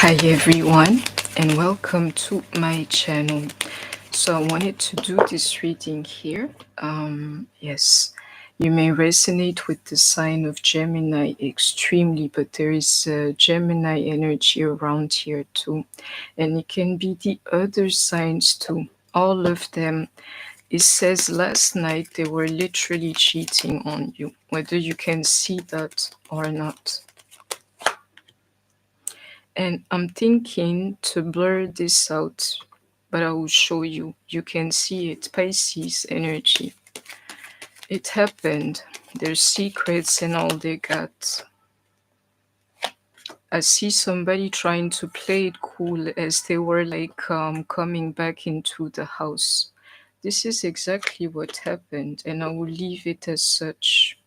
Hi everyone and welcome to my channel. So I wanted to do this reading here. Yes, you may resonate with the sign of Gemini extremely, but there is Gemini energy around here too, and it can be the other signs too, all of them. It says last night they were literally cheating on you, whether you can see that or not. And I'm thinking to blur this out, but I will show you. You can see it, Pisces energy. It happened. Their secrets and all they got. I see somebody trying to play it cool as they were like coming back into the house. This is exactly what happened, and I will leave it as such.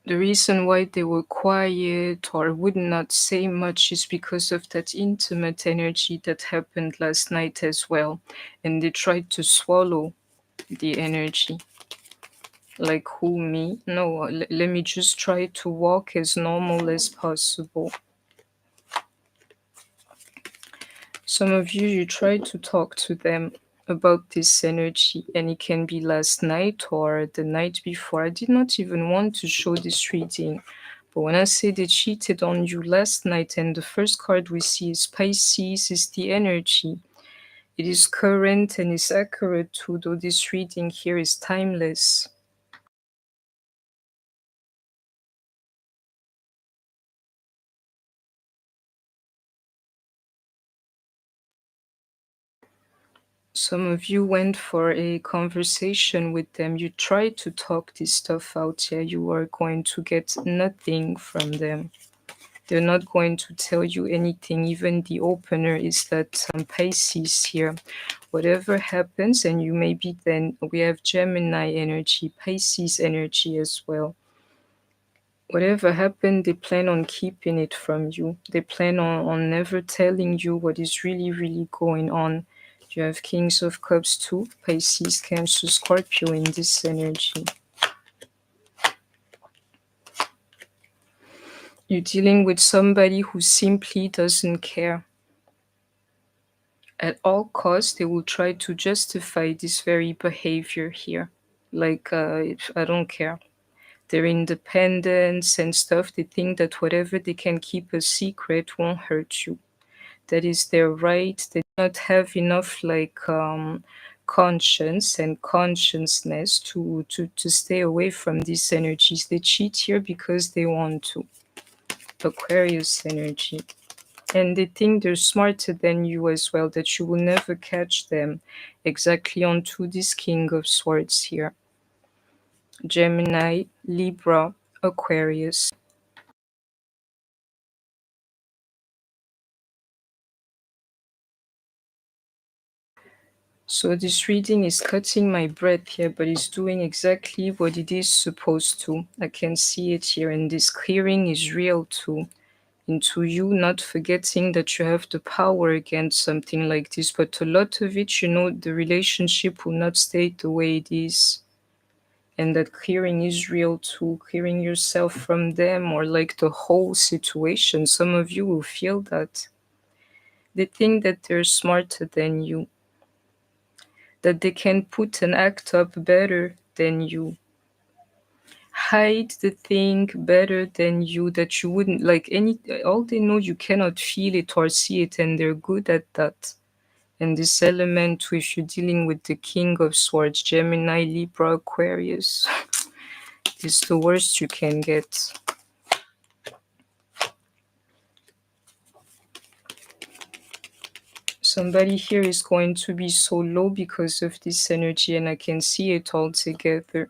The reason why they were quiet or would not say much is because of that intimate energy that happened last night as well. And they tried to swallow the energy. Like who, me? No, let me just try to walk as normal as possible. Some of you try to talk to them about this energy, and it can be last night or the night before. I did not even want to show this reading, but when I say they cheated on you last night, and the first card we see is Pisces, is the energy. It is current and is accurate too, though this reading here is timeless. Some of you went for a conversation with them. You tried to talk this stuff out. Yeah, you are going to get nothing from them. They're not going to tell you anything. Even the opener is that Pisces here. Whatever happens, and you maybe then we have Gemini energy, Pisces energy as well. Whatever happened, they plan on keeping it from you. They plan on never telling you what is really going on. You have Kings of Cups too, Pisces, Cancer, Scorpio in this energy. You're dealing with somebody who simply doesn't care. At all costs, they will try to justify this very behavior here. Like, I don't care. Their independence and stuff, they think that whatever they can keep a secret won't hurt you. That is their right. They do not have enough conscience and consciousness to stay away from these energies. They cheat here because they want to. Aquarius energy. And they think they're smarter than you as well, that you will never catch them exactly onto this King of Swords here. Gemini, Libra, Aquarius. So this reading is cutting my breath here, but it's doing exactly what it is supposed to. I can see it here, and this clearing is real too. Into you not forgetting that you have the power against something like this, but a lot of it, the relationship will not stay the way it is. And that clearing is real too, clearing yourself from them or like the whole situation. Some of you will feel that. They think that they're smarter than you, that they can put an act up better than you, hide the thing better than you, that you wouldn't like any, all they know you cannot feel it or see it, and they're good at that. And this element, if you're dealing with the King of Swords, Gemini, Libra, Aquarius, is the worst you can get. Somebody here is going to be so low because of this energy, and I can see it all together.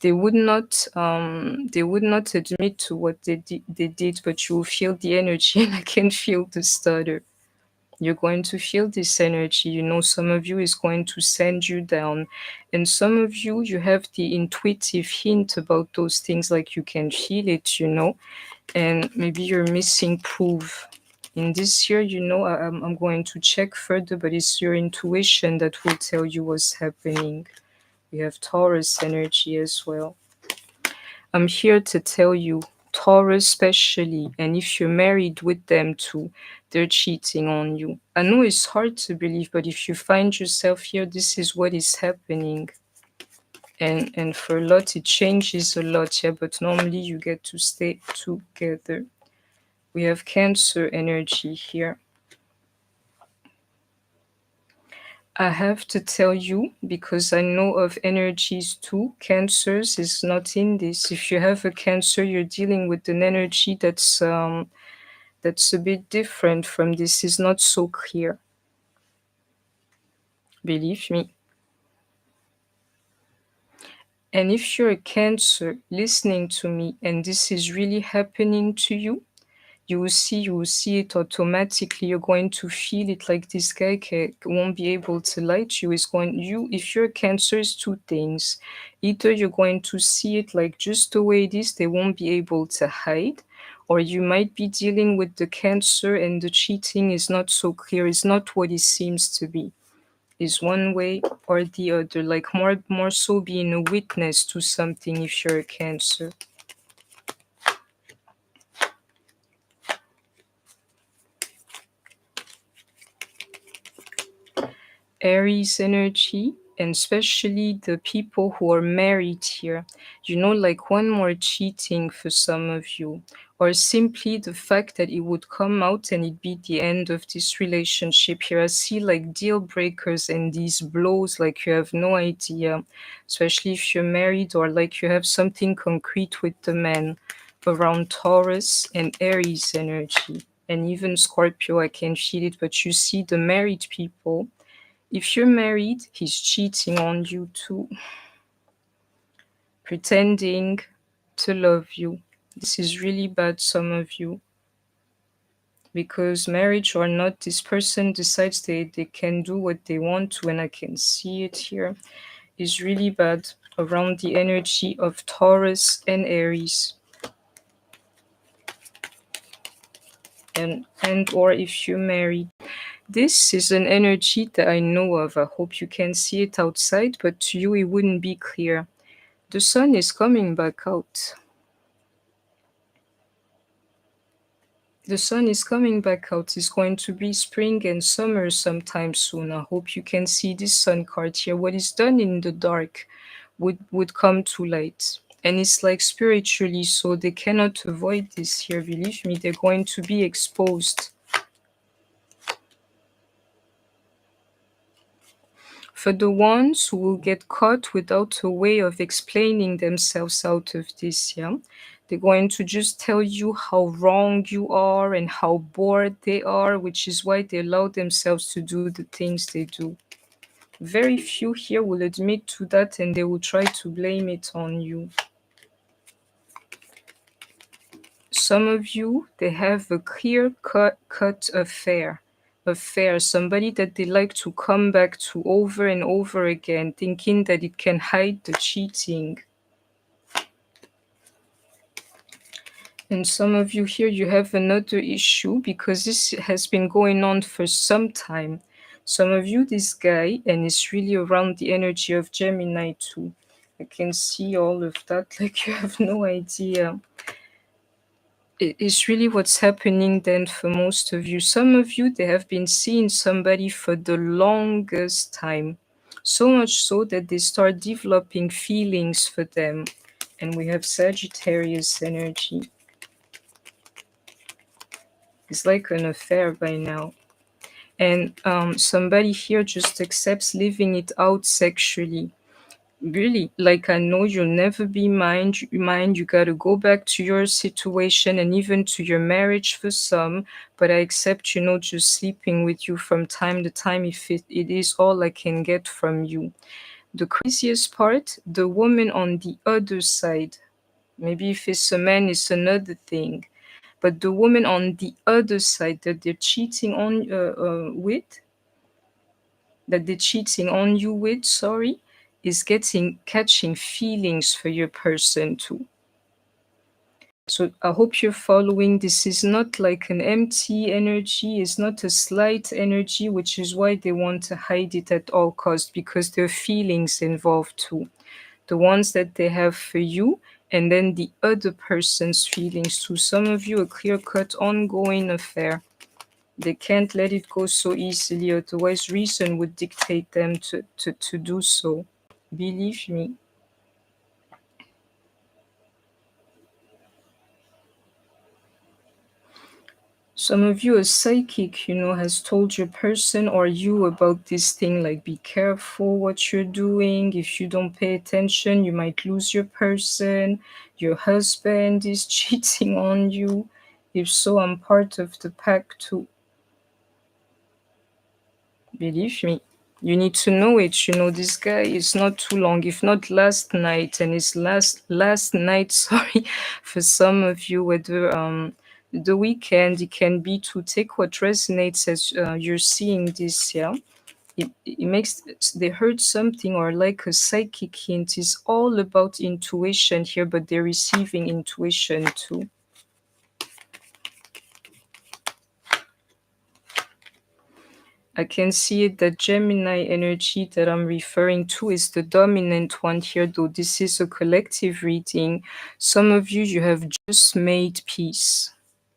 They would not admit to what they did, but you will feel the energy, and I can feel the stutter. You're going to feel this energy. Some of you is going to send you down, and some of you have the intuitive hint about those things, like you can feel it, and maybe you're missing proof. In this year, I'm going to check further, but it's your intuition that will tell you what's happening. We have Taurus energy as well. I'm here to tell you Taurus especially, and if you're married with them too, they're cheating on you. I know it's hard to believe, but if you find yourself here, this is what is happening. And for a lot it changes a lot, yeah, but normally you get to stay together. We have Cancer energy here. I have to tell you, because I know of energies too, Cancers is not in this. If you have a Cancer, you're dealing with an energy that's a bit different from this, is not so clear. Believe me. And if you're a Cancer listening to me and this is really happening to you, you will see it automatically. You're going to feel it, like this guy won't be able to lie to you. Is going you If you're a Cancer, it's two things. Either you're going to see it like just the way it is, they won't be able to hide, or you might be dealing with the Cancer and the cheating is not so clear, it's not what it seems to be. Is one way or the other, like more so being a witness to something if you're a Cancer. Aries energy, and especially the people who are married here. Like one more cheating for some of you, or simply the fact that it would come out and it be the end of this relationship here. I see like deal breakers and these blows, like you have no idea, especially if you're married or like you have something concrete with the man. Around Taurus and Aries energy, and even Scorpio, I can feel it, but you see the married people, if you're married, he's cheating on you too, pretending to love you. This is really bad, some of you. Because marriage or not, this person decides they can do what they want to, and I can see it here, is really bad around the energy of Taurus and Aries. And or if you're married. This is an energy that I know of. I hope you can see it outside, but to you it wouldn't be clear. The sun is coming back out. The sun is coming back out. It's going to be spring and summer sometime soon. I hope you can see this sun card here. What is done in the dark would come to light. And it's like spiritually, so they cannot avoid this here. Believe me, they're going to be exposed. For the ones who will get caught without a way of explaining themselves out of this, yeah, they're going to just tell you how wrong you are and how bored they are, which is why they allow themselves to do the things they do. Very few here will admit to that, and they will try to blame it on you. Some of you, they have a clear-cut affair, somebody that they like to come back to over and over again, thinking that it can hide the cheating. And some of you here, you have another issue because this has been going on for some time. Some of you, this guy, and it's really around the energy of Gemini too. I can see all of that, like you have no idea. It's really what's happening then for most of you. Some of you, they have been seeing somebody for the longest time. So much so that they start developing feelings for them. And we have Sagittarius energy. It's like an affair by now. And somebody here just accepts living it out sexually. Really, like, I know you'll never be mine. You gotta go back to your situation and even to your marriage for some, but I accept, just sleeping with you from time to time if it is all I can get from you. The craziest part, the woman on the other side, maybe if it's a man, it's another thing, but the woman on the other side that they're cheating on with, that they're cheating on you with, sorry, is catching feelings for your person too. So I hope you're following. This is not like an empty energy, it's not a slight energy, which is why they want to hide it at all costs, because there are feelings involved too. The ones that they have for you and then the other person's feelings too. Some of you, a clear-cut ongoing affair. They can't let it go so easily, otherwise reason would dictate them to do so. Believe me. Some of you, a psychic, has told your person or you about this thing, like be careful what you're doing. If you don't pay attention, you might lose your person. Your husband is cheating on you. If so, I'm part of the pack too. Believe me. You need to know it. This guy is not too long, if not last night, and it's last night, sorry, for some of you, whether the weekend, it can be to take what resonates as you're seeing this, yeah. It makes they heard something or like a psychic hint. Is all about intuition here, but they're receiving intuition too. I can see it, that Gemini energy that I'm referring to is the dominant one here, though this is a collective reading. Some of you, you have just made peace.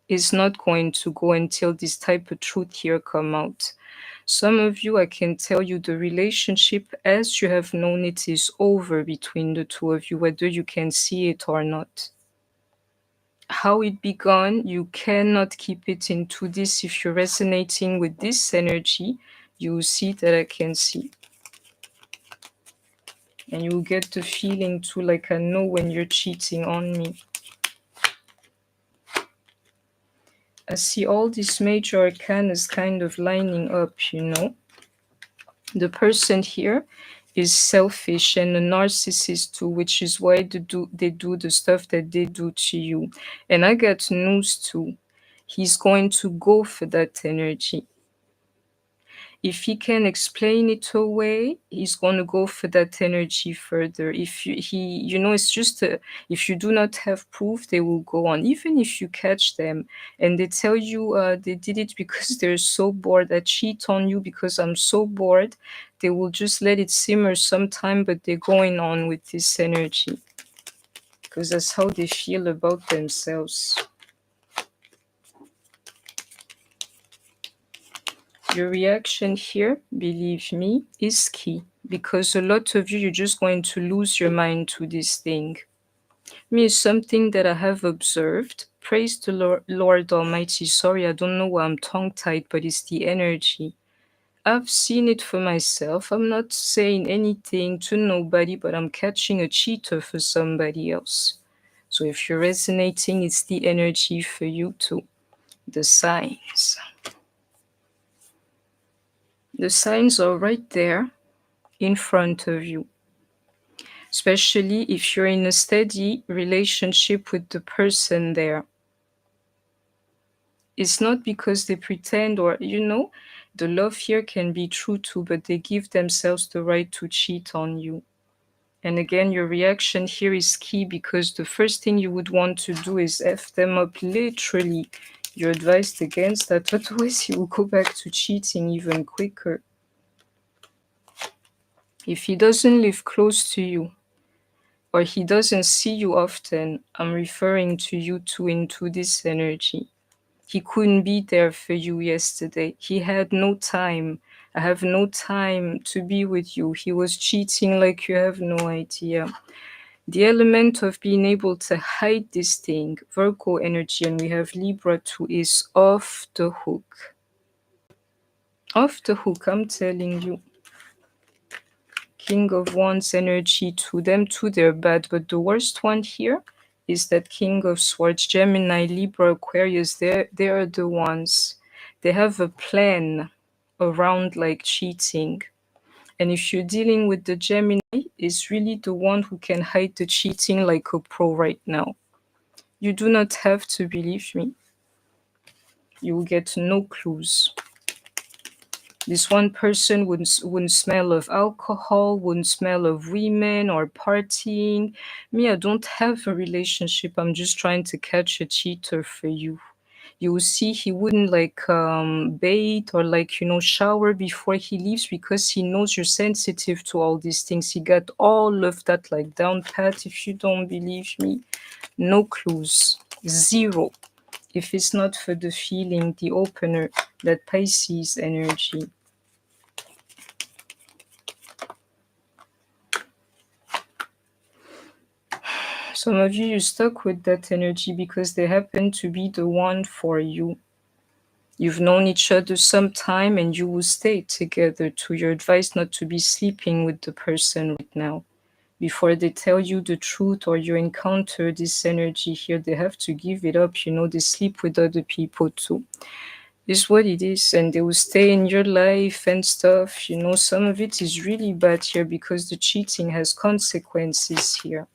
It's not going to go until this type of truth here come out. Some of you, I can tell you the relationship as you have known it is over between the two of you, whether you can see it or not. How it began, you cannot keep it into this. If you're resonating with this energy, you will see that I can see. And you will get the feeling too, like I know when you're cheating on me. I see all these major arcanas kind of lining up, The person here is selfish and a narcissist too, which is why they do the stuff that they do to you. And I got news too. He's going to go for that energy. If he can explain it away, he's going to go for that energy further. If it's just if you do not have proof, they will go on. Even if you catch them and they tell you they did it because they're so bored, I cheat on you because I'm so bored, they will just let it simmer sometime, but they're going on with this energy because that's how they feel about themselves. Your reaction here, believe me, is key, because a lot of you, you're just going to lose your mind to this thing. Me is something that I have observed. Praise the Lord Almighty. Sorry, I don't know why I'm tongue-tied, but it's the energy. I've seen it for myself. I'm not saying anything to nobody, but I'm catching a cheater for somebody else. So if you're resonating, it's the energy for you too. The signs. The signs are right there in front of you, especially if you're in a steady relationship with the person there. It's not because they pretend or, the love here can be true too, but they give themselves the right to cheat on you. And again, your reaction here is key, because the first thing you would want to do is F them up, literally. You're advised against that, otherwise you will go back to cheating even quicker. If he doesn't live close to you, or he doesn't see you often, I'm referring to you too into this energy. He couldn't be there for you yesterday. He had no time. I have no time to be with you. He was cheating like you have no idea. The element of being able to hide this thing, Virgo energy, and we have Libra too, is off the hook. Off the hook, I'm telling you. King of Wands energy to them too, they're bad. But the worst one here is that King of Swords, Gemini, Libra, Aquarius, they are the ones. They have a plan around like cheating. And if you're dealing with the Gemini, is really the one who can hide the cheating like a pro right now. You do not have to believe me. You will get no clues. This one person wouldn't smell of alcohol, wouldn't smell of women or partying. Me, I don't have a relationship. I'm just trying to catch a cheater for you. You will see he wouldn't like bathe or like, shower before he leaves because he knows you're sensitive to all these things. He got all of that like down pat. If you don't believe me, no clues, zero. If it's not for the feeling, the opener, that Pisces energy. Some of you, you're stuck with that energy because they happen to be the one for you. You've known each other some time and you will stay together. To your advice not to be sleeping with the person right now. Before they tell you the truth or you encounter this energy here, they have to give it up. They sleep with other people too. It's what it is, and they will stay in your life and stuff. Some of it is really bad here because the cheating has consequences here.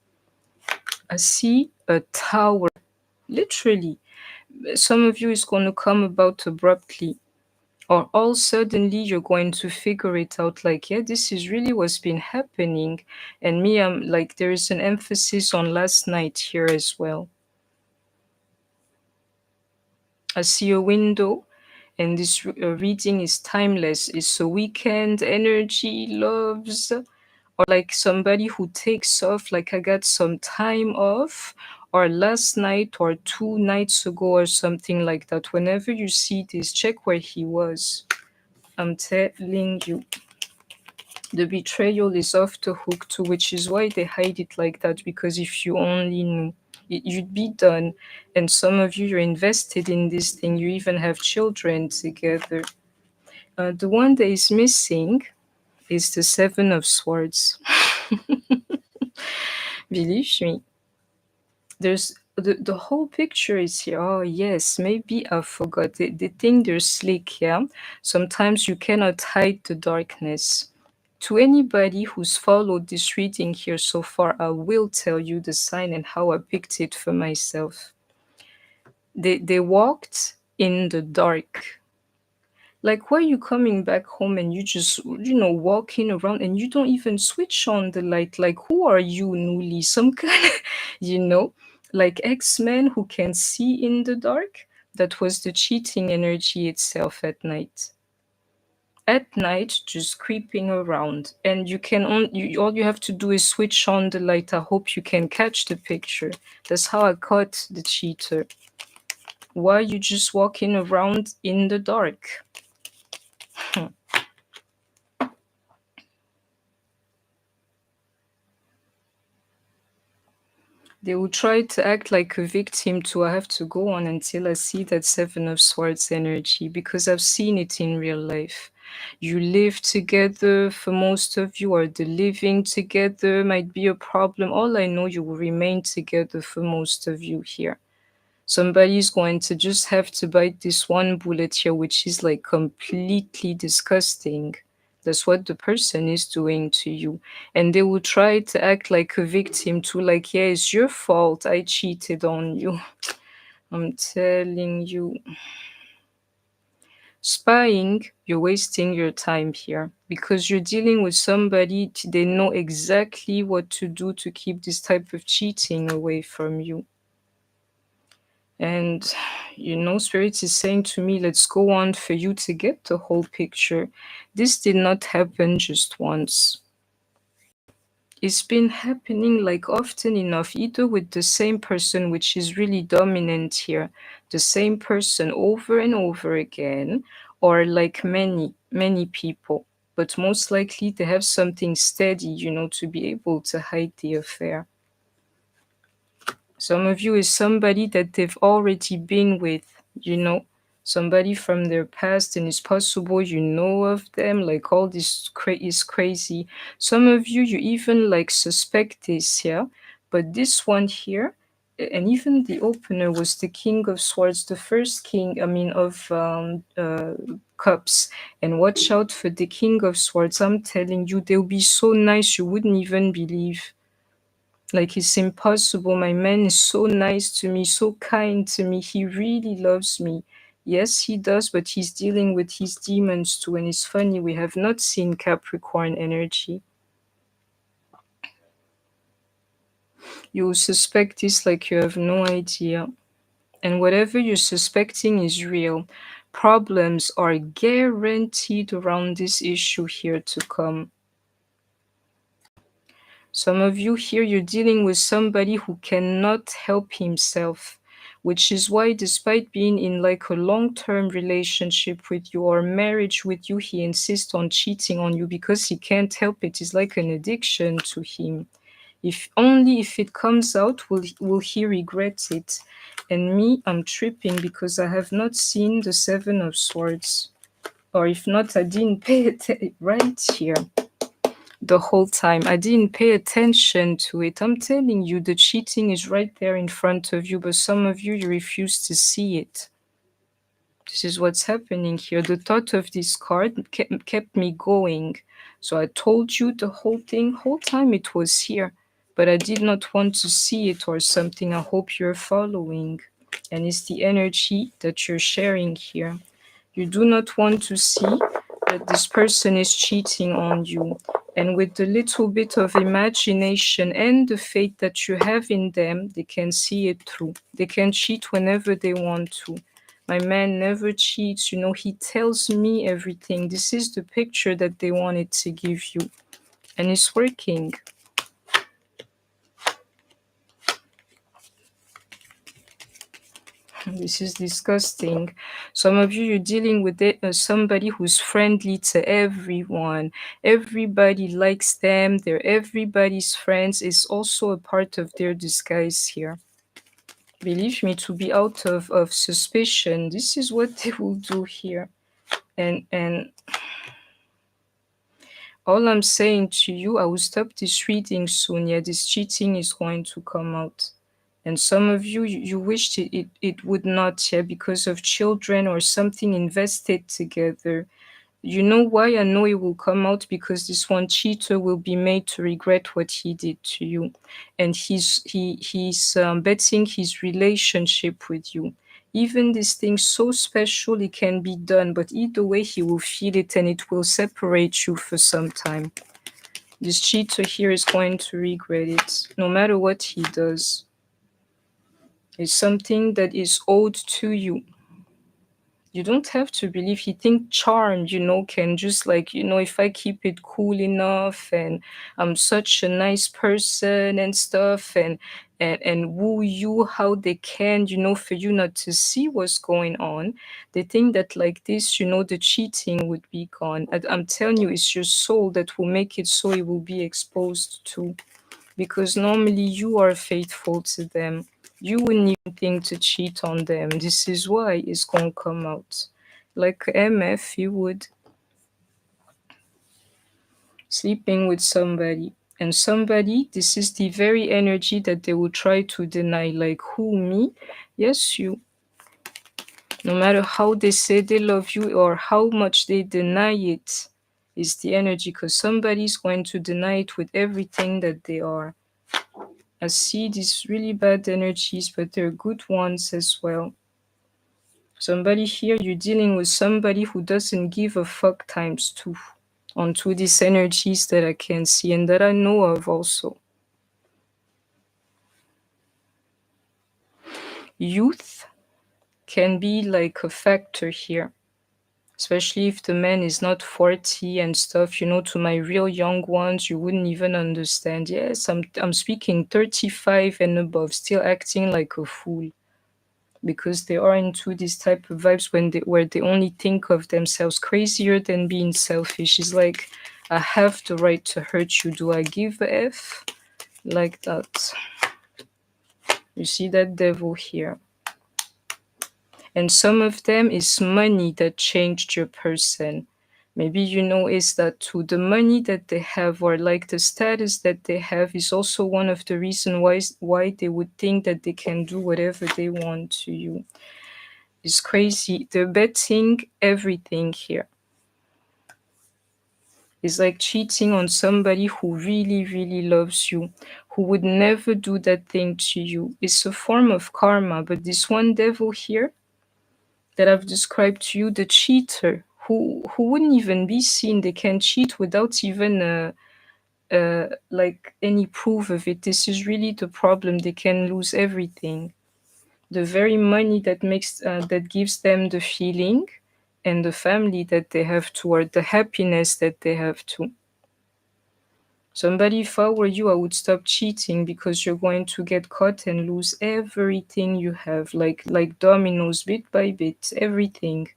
I see a tower, literally. Some of you is going to come about abruptly, or all suddenly you're going to figure it out like, yeah, this is really what's been happening. And me, I'm like, there is an emphasis on last night here as well. I see a window, and this reading is timeless. It's a weekend energy, loves, or like somebody who takes off, like I got some time off, or last night or 2 nights ago or something like that. Whenever you see this, check where he was. I'm telling you. The betrayal is off the hook too, which is why they hide it like that, because if you only knew, you'd be done. And some of you, you're invested in this thing. You even have children together. The one that is missing is the Seven of Swords. Believe me, there's the whole picture is here. Oh yes, maybe I forgot. They think they're slick, yeah. Sometimes you cannot hide the darkness. To anybody who's followed this reading here so far, I will tell you the sign and how I picked it for myself. They walked in the dark. Like, why are you coming back home and you just, walking around and you don't even switch on the light? Like, who are you, Nuli? Some kind of, like X-Men who can see in the dark? That was the cheating energy itself at night. At night, just creeping around, and you can all you have to do is switch on the light. I hope you can catch the picture. That's how I caught the cheater. Why are you just walking around in the dark? They will try to act like a victim too. I have to go on until I see that Seven of Swords energy, because I've seen it in real life. You live together, for most of you, or the living together might be a problem. All I know, you will remain together for most of you here. Somebody's going to just have to bite this one bullet here, which is like completely disgusting. That's what the person is doing to you. And they will try to act like a victim too, like, yeah, it's your fault. I cheated on you. I'm telling you. Spying, you're wasting your time here because you're dealing with somebody, they know exactly what to do to keep this type of cheating away from you. And Spirit is saying to me, let's go on for you to get the whole picture. This did not happen just once. It's been happening like often enough, either with the same person, which is really dominant here, the same person over and over again, or like many, many people. But most likely they have something steady, to be able to hide the affair. Some of you is somebody that they've already been with, somebody from their past, and it's possible you know of them. Like, all this is crazy. Some of you, you even like suspect this here, but this one here, and even the opener was the King of Swords, the first king, of cups. And watch out for the King of Swords. I'm telling you, they'll be so nice you wouldn't even believe. Like, it's impossible. My man is so nice to me, so kind to me. He really loves me. Yes, he does, but he's dealing with his demons too. And it's funny, we have not seen Capricorn energy. You suspect this like you have no idea. And whatever you're suspecting is real. Problems are guaranteed around this issue here to come. Some of you here, you're dealing with somebody who cannot help himself, which is why, despite being in like a long-term relationship with you or marriage with you, he insists on cheating on you because he can't help it. It's like an addiction to him. If only if it comes out, will he regret it? And me, I'm tripping because I have not seen the Seven of Swords. Or if not, I didn't pay attention right here the whole time. I didn't pay attention to it. I'm telling you, the cheating is right there in front of you, but some of you, you refuse to see it. This is what's happening here. The thought of this card kept me going. So I told you the whole time it was here, but I did not want to see it or something. I hope you're following. And it's the energy that you're sharing here. You do not want to see that this person is cheating on you. And with the little bit of imagination and the faith that you have in them, they can see it through. They can cheat whenever they want to. My man never cheats, he tells me everything. This is the picture that they wanted to give you. And it's working. This is disgusting. Some of you, you're dealing with somebody who's friendly to everyone. Everybody likes them. They're everybody's friends. It's also a part of their disguise here. Believe me, to be out of suspicion, this is what they will do here. And all I'm saying to you, I will stop this reading soon. Yeah, this cheating is going to come out. And some of you, you wished it would not, yeah, because of children or something invested together. You know why I know it will come out? Because this one cheater will be made to regret what he did to you. And he's betting his relationship with you. Even this thing so special, it can be done, but either way, he will feel it and it will separate you for some time. This cheater here is going to regret it, no matter what he does. It's something that is owed to you. You don't have to believe. He think charm, can just like, if I keep it cool enough and I'm such a nice person and stuff and woo you how they can, for you not to see what's going on. They think that like this, the cheating would be gone. I'm telling you, it's your soul that will make it so it will be exposed to. Because normally you are faithful to them. You wouldn't even think to cheat on them. This is why it's gonna come out. Like MF, you would sleeping with somebody. And somebody, this is the very energy that they will try to deny. Like who, me? Yes, you. No matter how they say they love you or how much they deny it, is the energy because somebody's going to deny it with everything that they are. I see these really bad energies, but they're good ones as well. Somebody here, you're dealing with somebody who doesn't give a fuck times two onto these energies that I can see and that I know of also. Youth can be like a factor here, especially if the man is not 40 and stuff. To my real young ones, you wouldn't even understand. Yes, I'm speaking 35 and above, still acting like a fool. Because they are into this type of vibes where they only think of themselves, crazier than being selfish. It's like, I have the right to hurt you. Do I give a F? Like that. You see that devil here. And some of them is money that changed your person. Maybe is that too. The money that they have or like the status that they have is also one of the reasons why they would think that they can do whatever they want to you. It's crazy. They're betting everything here. It's like cheating on somebody who really, really loves you, who would never do that thing to you. It's a form of karma, but this one devil here that I've described to you, the cheater, who wouldn't even be seen, they can cheat without even like any proof of it. This is really the problem. They can lose everything. The very money that makes that gives them the feeling and the family that they have to, or the happiness that they have to. Somebody, if I were you, I would stop cheating, because you're going to get caught and lose everything you have, like dominoes, bit by bit, everything.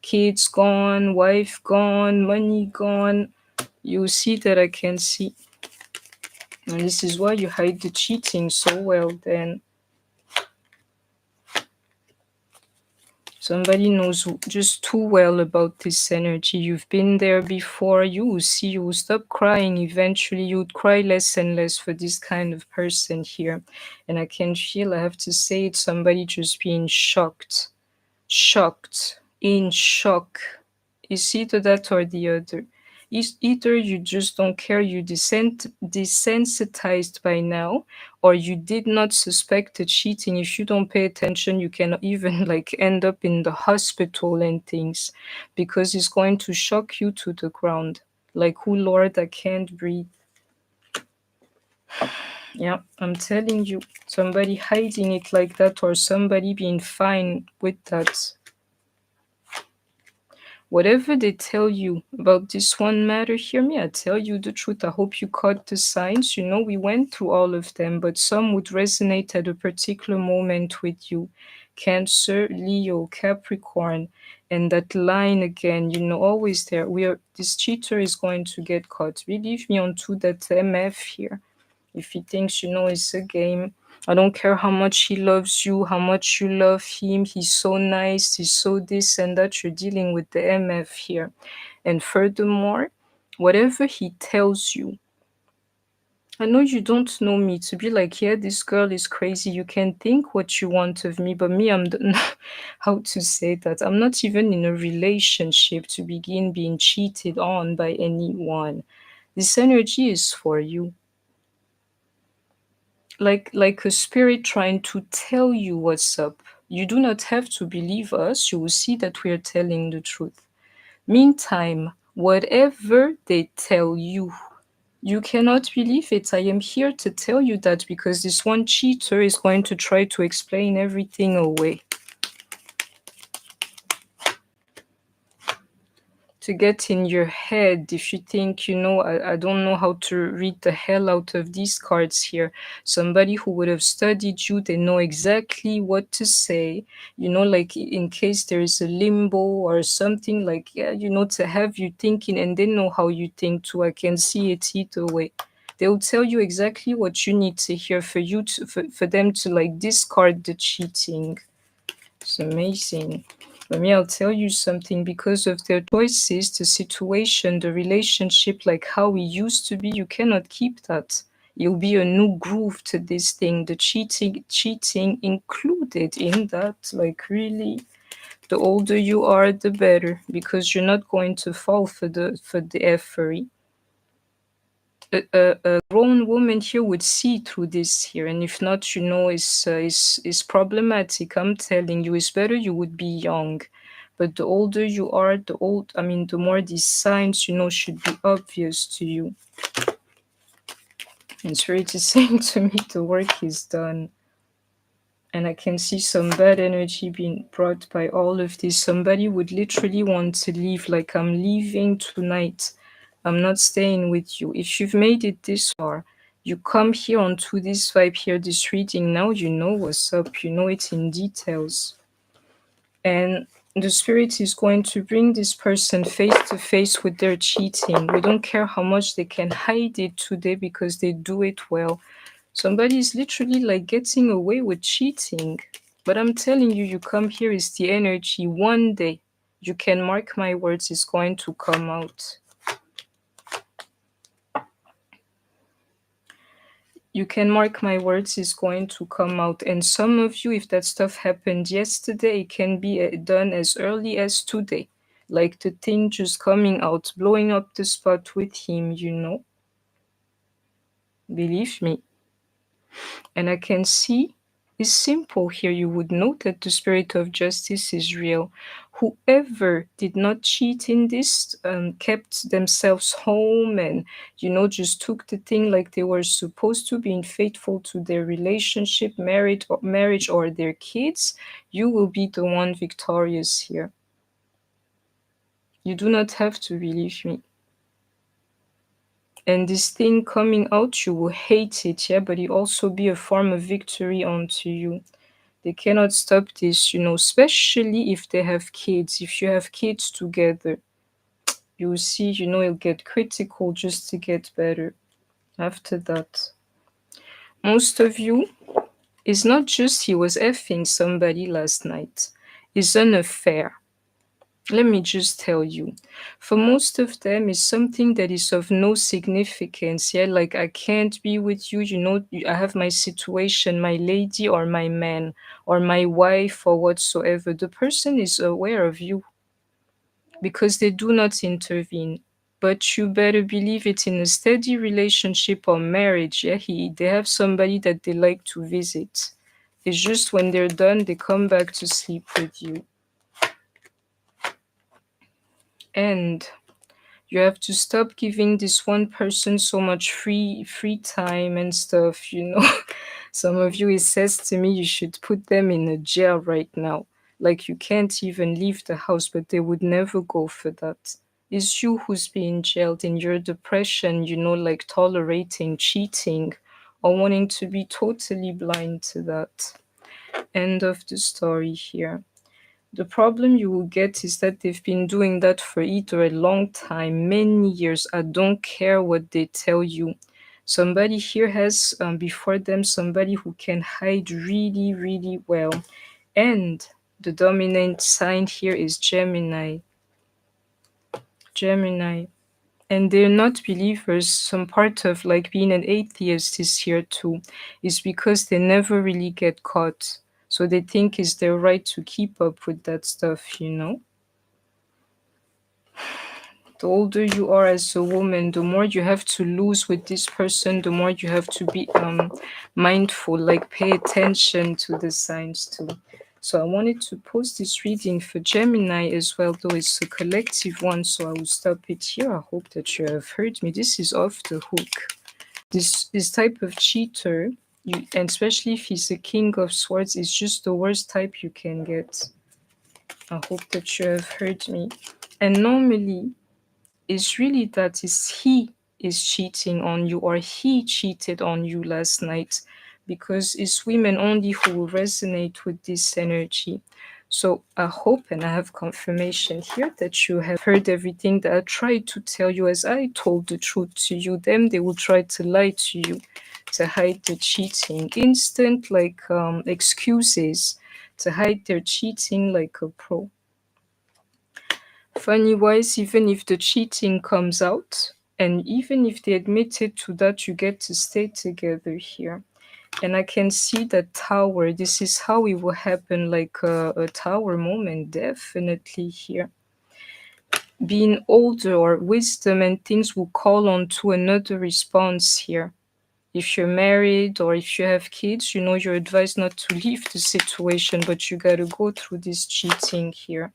Kids gone, wife gone, money gone. You see that I can see. And this is why you hide the cheating so well then. Somebody knows just too well about this energy. You've been there before. You will see, you will stop crying eventually. You would cry less and less for this kind of person here. And I can feel, I have to say it, somebody just being shocked. Shocked. In shock. It's either that or the other. Either you just don't care, you desensitized by now, or you did not suspect the cheating. If you don't pay attention, you can even like end up in the hospital and things, because it's going to shock you to the ground. Like, oh Lord, I can't breathe. Yeah, I'm telling you, somebody hiding it like that, or somebody being fine with that. Whatever they tell you about this one matter, hear me, I tell you the truth. I hope you caught the signs. We went through all of them, but some would resonate at a particular moment with you. Cancer, Leo, Capricorn, and that line again, always there. This cheater is going to get caught. Believe me, onto that MF here. If he thinks, it's a game, I don't care how much he loves you, how much you love him. He's so nice, he's so this and that. You're dealing with the MF here. And furthermore, whatever he tells you, I know you don't know me to be like, yeah, this girl is crazy. You can think what you want of me, but me, how to say that? I'm not even in a relationship to begin being cheated on by anyone. This energy is for you. Like a spirit trying to tell you what's up. You do not have to believe us. You will see that we are telling the truth. Meantime, whatever they tell you, you cannot believe it. I am here to tell you that, because this one cheater is going to try to explain everything away, to get in your head. If you think, I don't know how to read the hell out of these cards here. Somebody who would have studied you, they know exactly what to say, like in case there is a limbo or something, like, yeah, to have you thinking, and they know how you think too. I can see it either way. They will tell you exactly what you need to hear for you to, for them to like discard the cheating. It's amazing. But me, I'll tell you something. Because of their choices, the situation, the relationship, like how we used to be, you cannot keep that. You'll be a new groove to this thing. The cheating included in that. Like, really, the older you are, the better, because you're not going to fall for the effery. A grown woman here would see through this here, and if not, is problematic. I'm telling you, it's better you would be young, but the older you are, the more these signs, should be obvious to you. And Spirit is saying to me, the work is done. And I can see some bad energy being brought by all of this. Somebody would literally want to leave, like, I'm leaving tonight. I'm not staying with you. If you've made it this far, you come here onto this vibe here, this reading, now you know what's up. You know it in details. And the spirit is going to bring this person face to face with their cheating. We don't care how much they can hide it today, because they do it well. Somebody is literally like getting away with cheating. But I'm telling you, you come here is the energy. One day, you can mark my words, it's going to come out. You can mark my words, it's going to come out. And some of you, if that stuff happened yesterday, it can be done as early as today. Like the thing just coming out, blowing up the spot with him, Believe me. And I can see It's simple here. You would know that the spirit of justice is real. Whoever did not cheat in this kept themselves home and, just took the thing like they were supposed to, being faithful to their relationship, marriage or their kids. You will be the one victorious here. You do not have to believe me. And this thing coming out, you will hate it, yeah, but it also be a form of victory unto you. They cannot stop this, especially if they have kids. If you have kids together, you will see, it'll get critical just to get better after that. Most of you, it's not just he was effing somebody last night, it's an affair. Let me just tell you, for most of them, it's something that is of no significance. Yeah, like I can't be with you, I have my situation, my lady or my man or my wife or whatsoever. The person is aware of you because they do not intervene. But you better believe it in a steady relationship or marriage. Yeah, they have somebody that they like to visit. It's just when they're done, they come back to sleep with you. And you have to stop giving this one person so much free time and stuff. Some of you, it says to me, you should put them in a jail right now. Like you can't even leave the house, but they would never go for that. It's you who's being jailed in your depression, like tolerating cheating or wanting to be totally blind to that. End of the story here. The problem you will get is that they've been doing that for either a long time, many years. I don't care what they tell you. Somebody here has before them somebody who can hide really, really well. And the dominant sign here is Gemini. Gemini. And they're not believers. Some part of like being an atheist is here too, is because they never really get caught. So they think it's their right to keep up with that stuff. The older you are as a woman, the more you have to lose with this person, the more you have to be mindful, like pay attention to the signs too. So I wanted to post this reading for Gemini as well, though it's a collective one, so I will stop it here. I hope that you have heard me. This is off the hook. This type of cheater, and especially if he's a king of swords, is just the worst type you can get. I hope that you have heard me. And normally, it's really that is he is cheating on you or he cheated on you last night, because it's women only who will resonate with this energy. So I hope and I have confirmation here that you have heard everything that I tried to tell you. As I told the truth to you, them they will try to lie to you to hide the cheating, instant like excuses to hide their cheating like a pro. Funny wise, even if the cheating comes out, and even if they admitted to that, you get to stay together here. And I can see that tower. This is how it will happen, like a tower moment, definitely here. Being older or wisdom and things will call on to another response here. If you're married or if you have kids, you're advised not to leave the situation, but you got to go through this cheating here.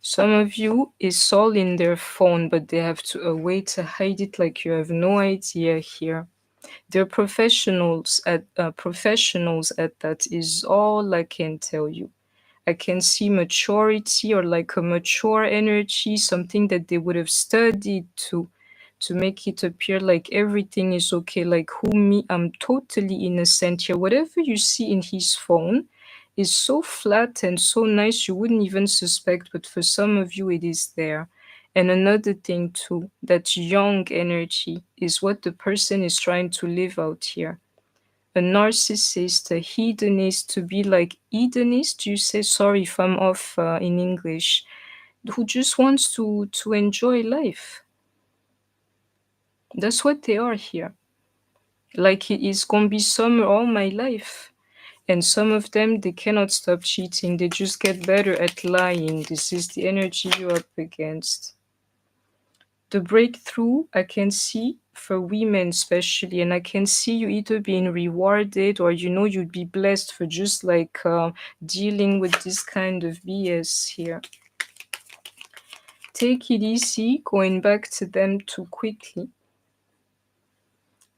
Some of you is all in their phone, but they have a way to hide it like you have no idea here. They're professionals at that is all I can tell you. I can see maturity or like a mature energy, something that they would have studied to make it appear like everything is okay, like I'm totally innocent here. Whatever you see in his phone is so flat and so nice you wouldn't even suspect, but for some of you it is there. And another thing too, that young energy is what the person is trying to live out here. A narcissist, a hedonist, to be like hedonist, you say, sorry if I'm off in English, who just wants to enjoy life. That's what they are here. Like it's gonna be summer all my life. And some of them, they cannot stop cheating. They just get better at lying. This is the energy you're up against. The breakthrough I can see for women especially, and I can see you either being rewarded or you'd be blessed for just like dealing with this kind of BS here. Take it easy going back to them too quickly,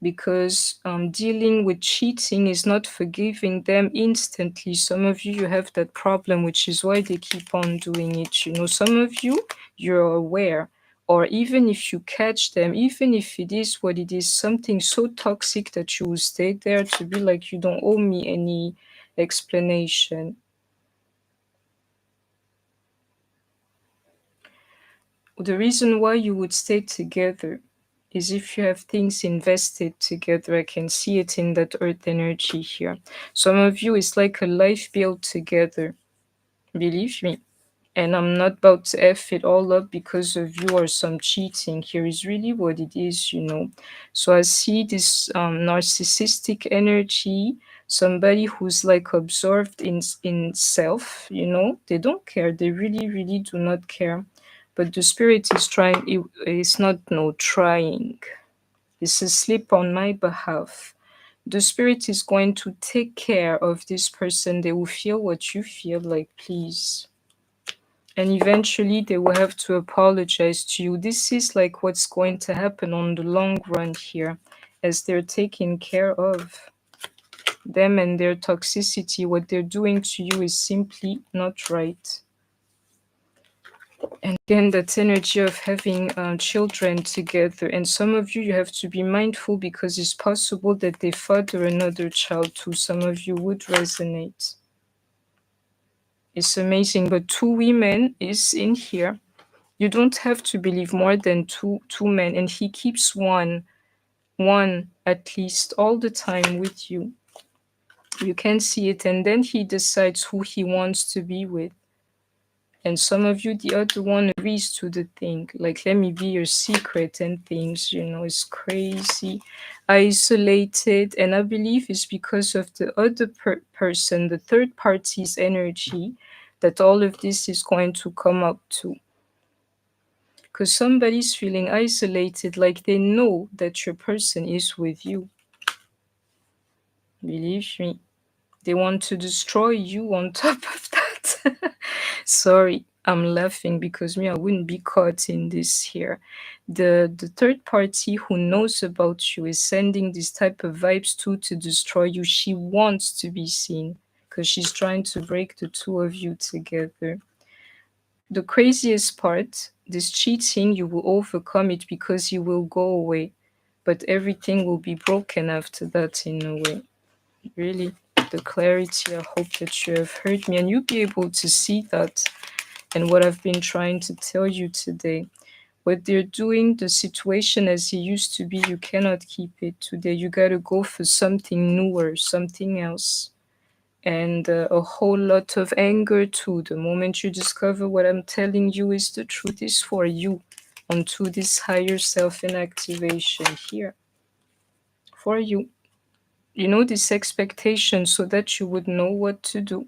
because dealing with cheating is not forgiving them instantly. Some of you have that problem, which is why they keep on doing it. Some of you, you're aware, or even if you catch them, even if it is what it is, something so toxic that you will stay there to be like, you don't owe me any explanation. The reason why you would stay together is if you have things invested together. I can see it in that earth energy here. Some of you, it's like a life built together, believe me. And I'm not about to F it all up because of you or some cheating. Here is really what it is. So I see this narcissistic energy, somebody who's like absorbed in self. They don't care. They really, really do not care. But the spirit is trying, it's not no trying. It's a slip on my behalf. The spirit is going to take care of this person. They will feel what you feel, like, please. And eventually they will have to apologize to you. This is like what's going to happen on the long run here, as they're taking care of them and their toxicity. What they're doing to you is simply not right. And again, that energy of having children together. And some of you have to be mindful because it's possible that they father another child too. Some of you would resonate. It's amazing. But 2 women is in here. You don't have to believe more than two men. And he keeps one at least all the time with you. You can see it. And then he decides who he wants to be with. And some of you, the other one agrees to the thing, like, let me be your secret and things, it's crazy, isolated. And I believe it's because of the other person, the third party's energy, that all of this is going to come up to. Because somebody's feeling isolated, like they know that your person is with you. Believe me. They want to destroy you on top of that. Sorry, I'm laughing because I wouldn't be caught in this here. The third party who knows about you is sending this type of vibes to destroy you. She wants to be seen because she's trying to break the two of you together. The craziest part, this cheating, you will overcome it because you will go away. But everything will be broken after that in a way. Really, the clarity, I hope that you have heard me and you'll be able to see that and what I've been trying to tell you today. What they're doing, the situation as it used to be, you cannot keep it today. You got to go for something newer, something else. And a whole lot of anger too. The moment you discover what I'm telling you is the truth, is for you, onto this higher self in activation here. For you. This expectation so that you would know what to do.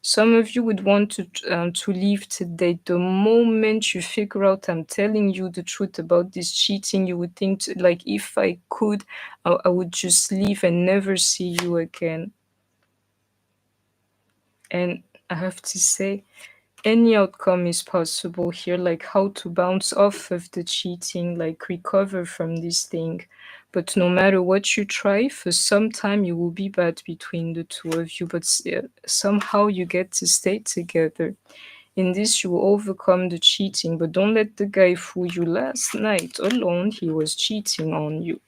Some of you would want to leave today. The moment you figure out I'm telling you the truth about this cheating, you would think like, if I could, I would just leave and never see you again. And I have to say, any outcome is possible here, like how to bounce off of the cheating, like recover from this thing. But no matter what you try, for some time you will be bad between the two of you, but somehow you get to stay together. In this, you will overcome the cheating, but don't let the guy fool you. Last night alone, he was cheating on you.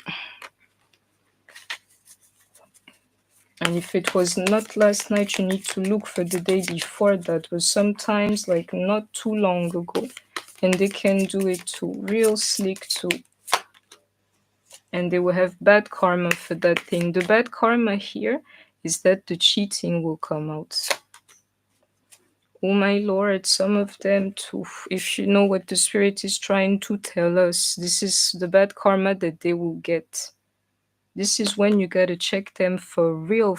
And if it was not last night, you need to look for the day before that, but sometimes like not too long ago. And they can do it too, real slick too. And they will have bad karma for that thing. The bad karma here is that the cheating will come out. Oh my Lord, some of them too. If you know what the spirit is trying to tell us, this is the bad karma that they will get. This is when you gotta check them for real,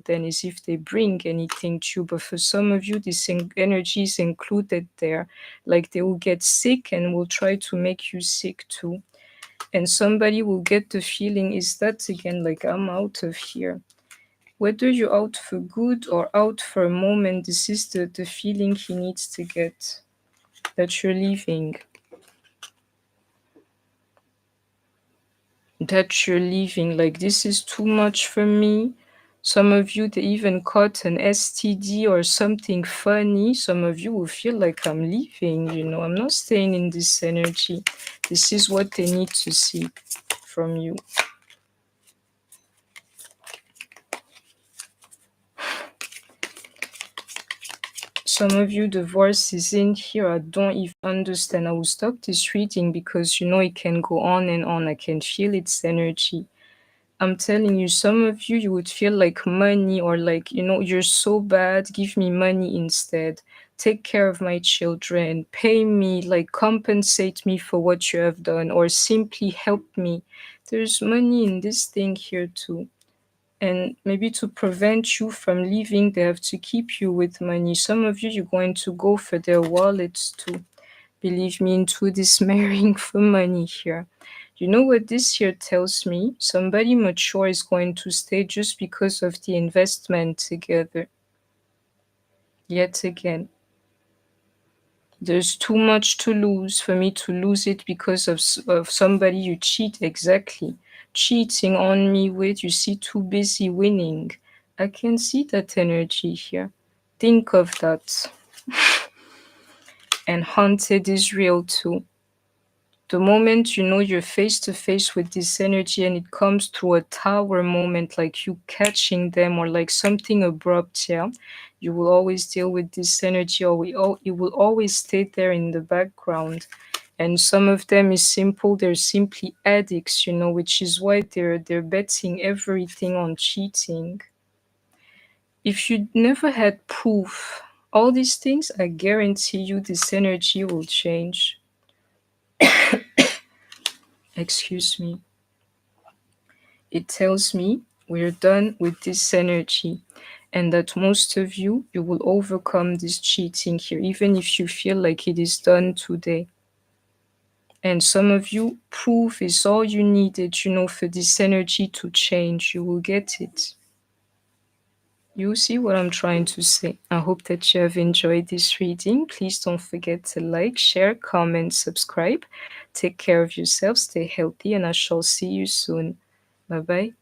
then, as if they bring anything to you. But for some of you, this energy is included there. Like they will get sick and will try to make you sick too. And somebody will get the feeling, is that again, like, I'm out of here. Whether you're out for good or out for a moment, this is the feeling he needs to get, that you're leaving. That you're leaving. Like, this is too much for me. Some of you, they even caught an STD or something funny. Some of you will feel like, I'm leaving, I'm not staying in this energy. This is what they need to see from you. Some of you, divorce is in here. I don't even understand. I will stop this reading because it can go on and on. I can feel its energy. I'm telling you, some of you, you would feel like money, or like, you're so bad, give me money instead. Take care of my children, pay me, like compensate me for what you have done, or simply help me. There's money in this thing here too. And maybe to prevent you from leaving, they have to keep you with money. Some of you, you're going to go for their wallets too. Believe me, into this marrying for money here. You know what this here tells me? Somebody mature is going to stay just because of the investment together. Yet again, there's too much to lose for me to lose it because of somebody you cheat. Exactly. Cheating on me with, you see, too busy winning. I can see that energy here. Think of that. And haunted is real too. The moment you're face to face with this energy and it comes through a tower moment, like you catching them or like something abrupt, yeah, you will always deal with this energy, or it will always stay there in the background. And some of them is simple, they're simply addicts, which is why they're betting everything on cheating. If you never had proof, all these things, I guarantee you this energy will change. Excuse me. It tells me we're done with this energy, and that most of you will overcome this cheating here, even if you feel like it is done today. And some of you, proof is all you needed, for this energy to change. You will get it. You see what I'm trying to say. I hope that you have enjoyed this reading. Please don't forget to like, share, comment, subscribe. Take care of yourself, stay healthy, and I shall see you soon. Bye bye.